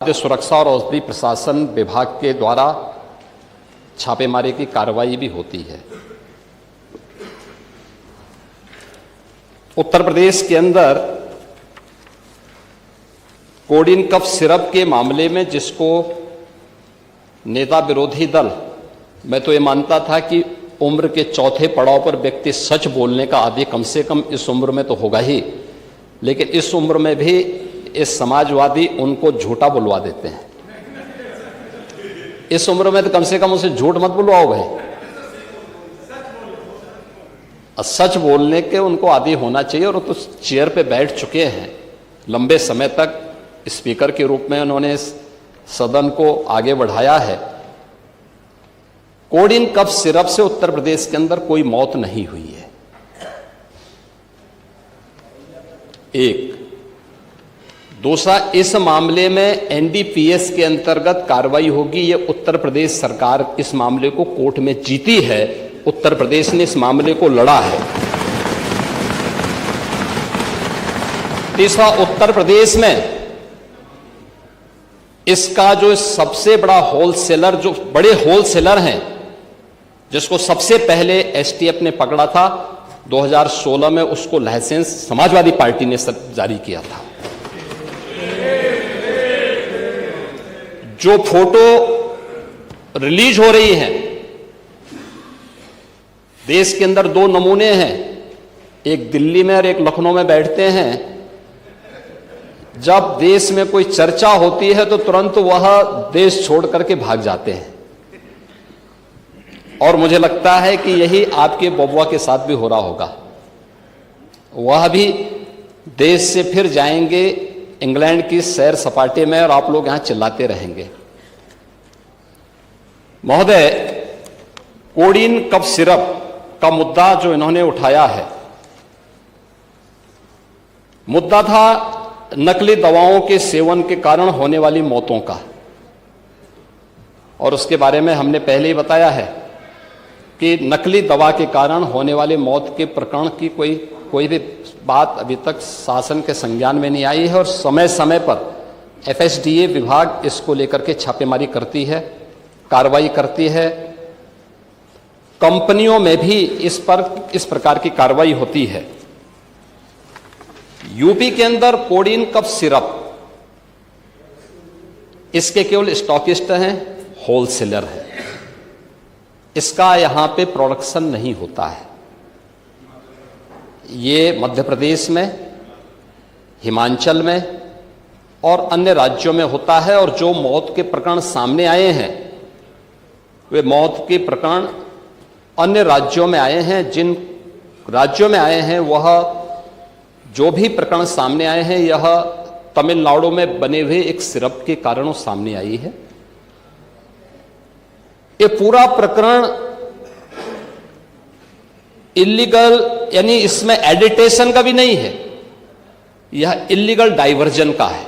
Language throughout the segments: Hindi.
खाद्य सुरक्षा और औषधि प्रशासन विभाग के द्वारा छापेमारी की कार्रवाई भी होती है। उत्तर प्रदेश के अंदर कोडिन कफ सिरप के मामले में जिसको नेता विरोधी दल, मैं तो ये मानता था कि उम्र के चौथे पड़ाव पर व्यक्ति सच बोलने का आदी कम से कम इस उम्र में तो होगा ही, लेकिन इस उम्र में भी इस समाजवादी उनको झूठा बुलवा देते हैं। इस उम्र में तो कम से कम उसे झूठ मत बुलवाओ भाई, सच बोलने के उनको आदी होना चाहिए। और तो चेयर पे बैठ चुके हैं लंबे समय तक, स्पीकर के रूप में उन्होंने सदन को आगे बढ़ाया है। कोडिन कफ सिरप से उत्तर प्रदेश के अंदर कोई मौत नहीं हुई है। एक दूसरा, इस मामले में एनडीपीएस के अंतर्गत कार्रवाई होगी। ये उत्तर प्रदेश सरकार इस मामले को कोर्ट में जीती है, उत्तर प्रदेश ने इस मामले को लड़ा है। तीसरा, उत्तर प्रदेश में इसका जो सबसे बड़ा होलसेलर, जो बड़े होलसेलर हैं, जिसको सबसे पहले एसटीएफ ने पकड़ा था 2016 में, उसको लाइसेंस समाजवादी पार्टी ने जारी किया था। जो फोटो रिलीज हो रही हैं, देश के अंदर दो नमूने हैं, एक दिल्ली में और एक लखनऊ में बैठते हैं। जब देश में कोई चर्चा होती है तो तुरंत वह देश छोड़ करके भाग जाते हैं। और मुझे लगता है कि यही आपके बबुआ के साथ भी हो रहा होगा। वह भी देश से फिर जाएंगे इंग्लैंड की सैर सपाटे में, और आप लोग यहां चिल्लाते रहेंगे। महोदय, कोडिन कफ सिरप का मुद्दा जो इन्होंने उठाया है, मुद्दा था नकली दवाओं के सेवन के कारण होने वाली मौतों का। और उसके बारे में हमने पहले ही बताया है कि नकली दवा के कारण होने वाले मौत के प्रकरण की कोई भी बात अभी तक शासन के संज्ञान में नहीं आई है। और समय समय पर एफएसडीए विभाग इसको लेकर के छापेमारी करती है, कार्रवाई करती है। कंपनियों में भी इस प्रकार की कार्रवाई होती है। यूपी के अंदर कोडिन कफ सिरप, इसके केवल स्टॉकिस्ट हैं, होलसेलर है। इसका यहां पे प्रोडक्शन नहीं होता है। ये मध्य प्रदेश में, हिमाचल में और अन्य राज्यों में होता है। और जो मौत के प्रकरण सामने आए हैं, वे मौत के प्रकरण अन्य राज्यों में आए हैं। जिन राज्यों में आए हैं, वह जो भी प्रकरण सामने आए हैं, यह तमिलनाडु में बने हुए एक सिरप के कारण सामने आई है। ये पूरा प्रकरण इलीगल, यानी इसमें एडिटेशन का भी नहीं है, यह इलीगल डाइवर्जन का है।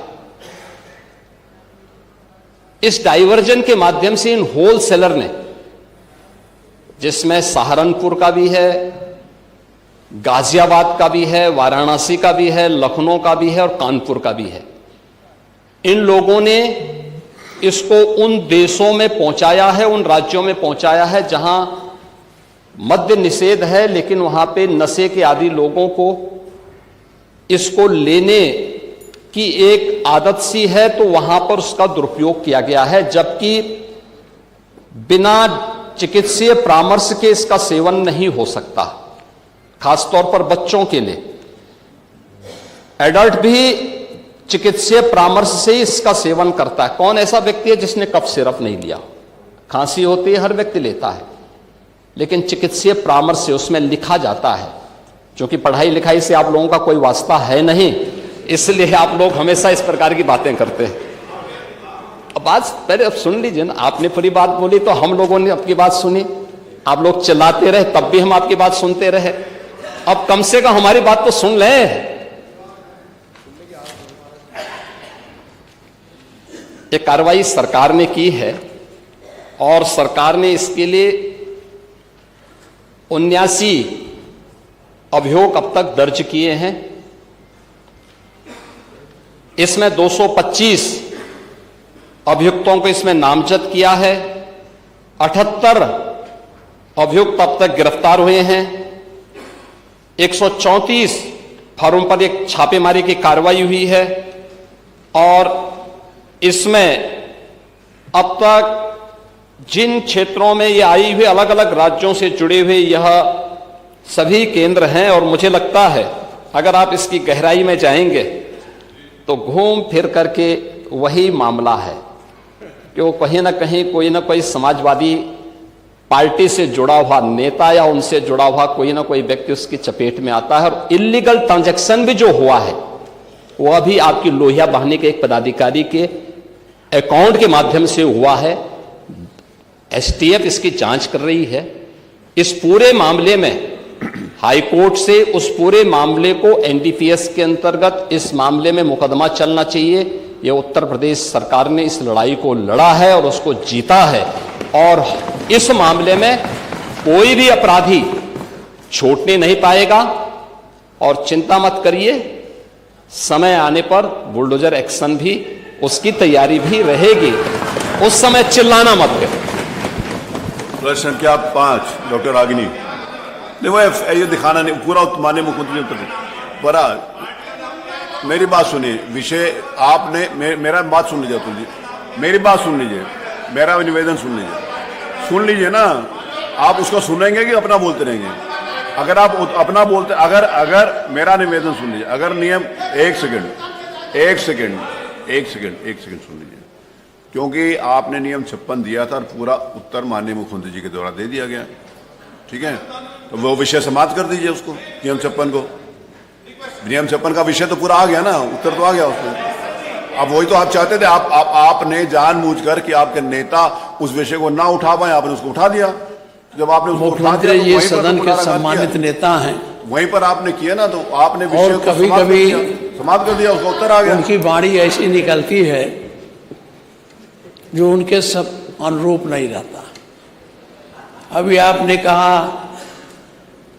इस डाइवर्जन के माध्यम से इन होलसेलर ने, जिसमें सहारनपुर का भी है, गाजियाबाद का भी है, वाराणसी का भी है, लखनऊ का भी है और कानपुर का भी है, इन लोगों ने इसको उन देशों में पहुंचाया है, उन राज्यों में पहुंचाया है जहां मद्य निषेध है, लेकिन वहां पे नशे के आदी लोगों को इसको लेने की एक आदत सी है, तो वहां पर उसका दुरुपयोग किया गया है। जबकि बिना चिकित्सीय परामर्श के इसका सेवन नहीं हो सकता, खासतौर पर बच्चों के लिए। एडल्ट भी चिकित्सीय परामर्श से ही इसका सेवन करता है। कौन ऐसा व्यक्ति है जिसने कफ सिरप नहीं लिया? खांसी होती है, हर व्यक्ति लेता है, लेकिन चिकित्सीय परामर्श से उसमें लिखा जाता है। क्योंकि पढ़ाई लिखाई से आप लोगों का कोई वास्ता है नहीं, इसलिए आप लोग हमेशा इस प्रकार की बातें करते हैं। अब बात पहले अब सुन लीजिए ना, आपने पूरी बात बोली तो हम लोगों ने आपकी बात सुनी, आप लोग चिल्लाते रहे तब भी हम आपकी बात सुनते रहे। अब कम से कम हमारी बात तो सुन लें। ये कार्रवाई सरकार ने की है और सरकार ने इसके लिए 79 अभियोग अब तक दर्ज किए हैं। इसमें 225 अभियुक्तों को इसमें नामजद किया है। 78 अभियुक्त अब तक गिरफ्तार हुए हैं। 134 फर्मों पर एक छापेमारी की कार्रवाई हुई है और इसमें अब तक जिन क्षेत्रों में ये आई हुई अलग अलग राज्यों से जुड़े हुए यह सभी केंद्र हैं और मुझे लगता है अगर आप इसकी गहराई में जाएंगे तो घूम फिर करके वही मामला है कि वो कहीं ना कहीं कोई ना कोई समाजवादी पार्टी से जुड़ा हुआ नेता या उनसे जुड़ा हुआ कोई ना कोई व्यक्ति उसकी चपेट में आता है। और इलीगल ट्रांजैक्शन भी जो हुआ है वह भी आपकी लोहिया बहाने के एक पदाधिकारी के अकाउंट के माध्यम से हुआ है। एसटीएफ इसकी जांच कर रही है। इस पूरे मामले में हाई कोर्ट से उस पूरे मामले को एनडीपीएस के अंतर्गत इस मामले में मुकदमा चलना चाहिए। ये उत्तर प्रदेश सरकार ने इस लड़ाई को लड़ा है और उसको जीता है और इस मामले में कोई भी अपराधी छूटने नहीं पाएगा। और चिंता मत करिए, समय आने पर बुलडोजर एक्शन भी उसकी तैयारी भी रहेगी। उस समय चिल्लाना मत करें। प्रश्न संख्या 5 डॉक्टर रागिनी। देखो ये दिखाना नहीं पूरा माननीय मुख्यमंत्री उत्तर बड़ा। मेरी बात सुनिए, विषय आपने मेरा बात सुन लीजिए तुम जी, मेरी बात सुन लीजिए, मेरा निवेदन सुन लीजिए ना। आप उसको सुनेंगे कि अपना बोलते रहेंगे? अगर आप अपना बोलते अगर मेरा निवेदन सुन लीजिए। अगर नियम एक सेकंड सुन लीजिए, क्योंकि आपने नियम 56 दिया था और पूरा उत्तर माननीय मुख्यमंत्री जी के द्वारा दे दिया गया, ठीक है? तो वो विषय समाप्त कर दीजिए उसको, नियम 56 को। नियम 56 का विषय तो पूरा आ गया ना, उत्तर तो आ गया उसमें। अब वही तो आप चाहते थे, आपने जानबूझकर कि आपके नेता उस विषय को ना उठा पाए, आपने उसको उठा दिया। जब आपने उसको उठा दिया तो ये सदन के सम्मानित नेता हैं, वहीं पर आपने किया ना, तो आपने विषय को कभी समाप्त कर दिया, उसका उत्तर आ गया। उनकी वाणी ऐसी निकलती है जो उनके सब अनुरूप नहीं रहता। अभी आपने कहा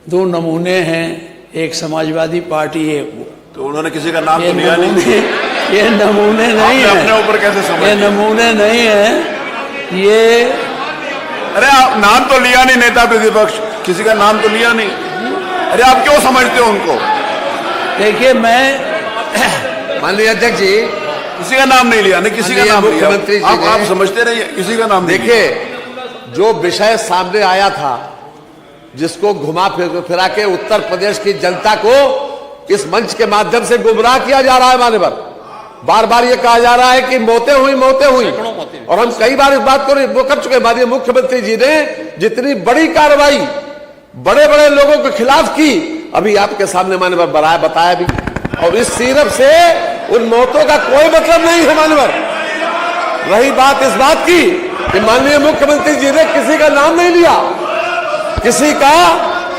2 नमूने हैं, एक समाजवादी पार्टी, एक वो। तो उन्होंने किसी का नाम तो लिया नहीं। ये नमूने नहीं है, अपने ऊपर कैसे समझ? ये नमूने नहीं है ये। अरे आप नाम तो लिया नहीं, नेता प्रतिपक्ष किसी का नाम तो लिया नहीं। अरे आप क्यों समझते हो उनको? देखिए मैं माननीय अध्यक्ष जी, किसी का नाम नहीं लिया, नहीं किसी का नाम मुख्यमंत्री लिया। आप समझते रहिए, किसी का नाम नहीं लिया। देखिए जो विषय सामने आया था, जिसको घुमा फिरा के उत्तर प्रदेश की जनता को इस मंच के माध्यम से गुमराह किया जा रहा है। मान्यवर, बार बार ये कहा जा रहा है कि मौतें हुई और हम कई बार इस बात को वो कर चुके। माननीय मुख्यमंत्री जी ने जितनी बड़ी कार्रवाई बड़े बड़े लोगों के खिलाफ की, अभी आपके सामने मान्यवर बताया भी। और इस सिर्फ से उन मौतों का कोई मतलब नहीं है मान्यवर। रही बात इस बात की कि माननीय मुख्यमंत्री जी ने किसी का नाम नहीं लिया, किसी का,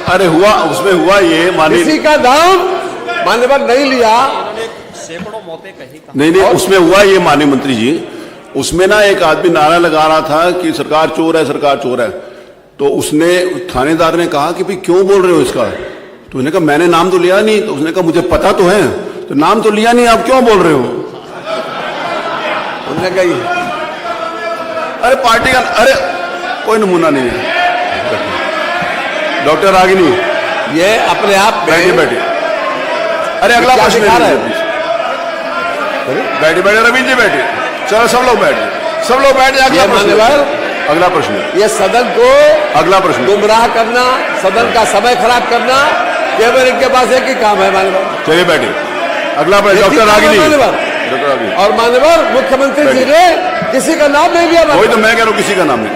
अरे हुआ उसमें हुआ ये किसी का नाम मान्यवर नहीं लिया। सैकड़ों मौतें कही नहीं, उसमें हुआ ये माननीय मंत्री जी। उसमें ना एक आदमी नारा लगा रहा था कि सरकार चोर है, सरकार चोर है। तो उसने थानेदार ने कहा कि भाई क्यों बोल रहे हो इसका? तो उसने कहा मैंने नाम तो लिया नहीं। तो उसने कहा मुझे पता तो है, तो नाम तो लिया नहीं, आप क्यों बोल रहे हो? उन्होंने कही अरे पार्टी का, अरे कोई नमूना नहीं है। डॉक्टर रागिनी, ये अपने आप बैठिए। अरे अगला प्रश्न बैठिए रवींद्र जी, बैठिए। चलो सब लोग बैठिए। अगला प्रश्न ये सदन को अगला प्रश्न गुमराह करना, सदन का समय खराब करना, केवल इनके पास एक ही काम है मान्यवर। चलिए बैठिए। अगला प्रश्न डॉक्टर रागिनी। और मान्यवर मुख्यमंत्री जी ने किसी का नाम नहीं लिया। वही तो मैं कह रहा हूँ, किसी का नाम नहीं।